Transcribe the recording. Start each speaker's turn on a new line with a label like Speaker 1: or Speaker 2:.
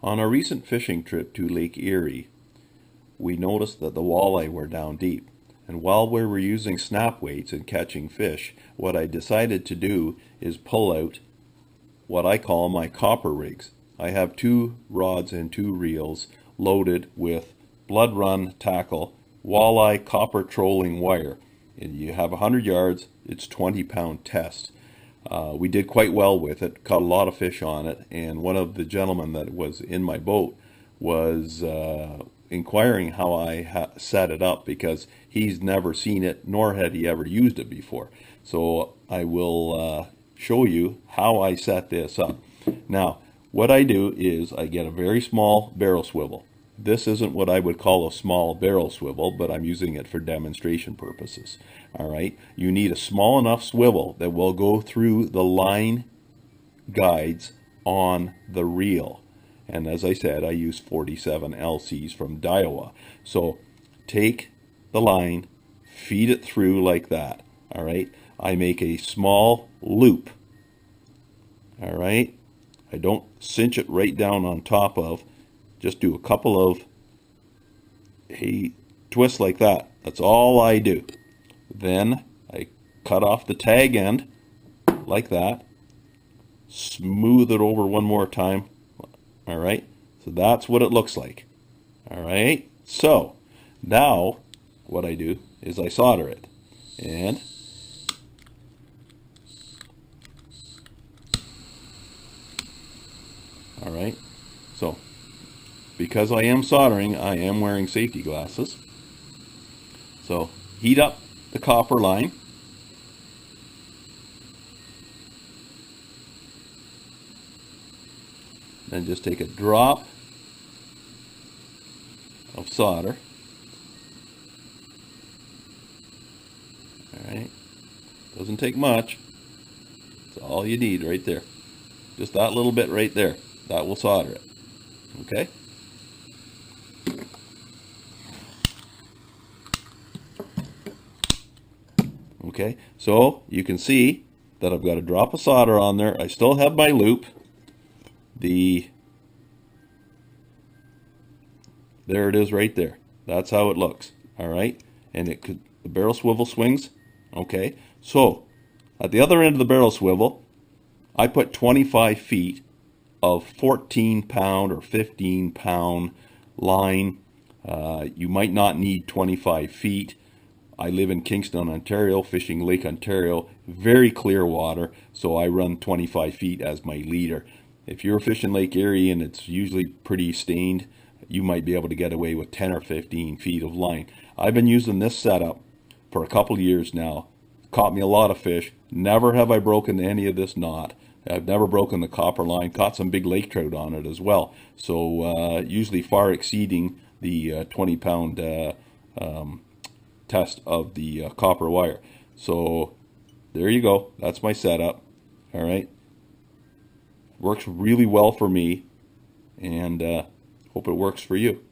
Speaker 1: On a recent fishing trip to Lake Erie, we noticed that the walleye were down deep. And while we were using snap weights and catching fish, what I decided to do is pull out what I call my copper rigs. I have 2 rods and 2 reels loaded with blood run tackle, walleye copper trolling wire. And you have 100 yards, it's 20-pound test. We did quite well with it, caught a lot of fish on it, and one of the gentlemen that was in my boat was inquiring how I set it up, because he's never seen it, nor had he ever used it before. So I will show you how I set this up. Now, what I do is I get a very small barrel swivel. This isn't what I would call a small barrel swivel, but I'm using it for demonstration purposes. All right, you need a small enough swivel that will go through the line guides on the reel. And as I said, I use 47 LCs from Daiwa. So take the line, feed it through like that. All right, I make a small loop. All right, I don't cinch it right down on top of, just do a couple of twists like that. That's all I do. Then I cut off the tag end like that, smooth it over one more time. All right, so that's what it looks like. All right, so now what I do is I solder it, and all right, so because I am soldering, I am wearing safety glasses. So heat up the copper line. Then just take a drop of solder. All right, doesn't take much. That's all you need right there. Just that little bit right there. That will solder it. Okay? Okay, so you can see that I've got a drop of solder on there. I still have my loop. There it is right there. That's how it looks. All right, and the barrel swivel swings. Okay, so at the other end of the barrel swivel, I put 25 feet of 14-pound or 15-pound line. You might not need 25 feet. I live in Kingston, Ontario, fishing Lake Ontario, very clear water, so I run 25 feet as my leader. If you're fishing Lake Erie and it's usually pretty stained, you might be able to get away with 10 or 15 feet of line. I've been using this setup for a couple years now. Caught me a lot of fish. Never have I broken any of this knot. I've never broken the copper line. Caught some big lake trout on it as well. So usually far exceeding the 20-pound test of the copper wire. So there you go. That's my setup. All right. Works really well for me, and hope it works for you.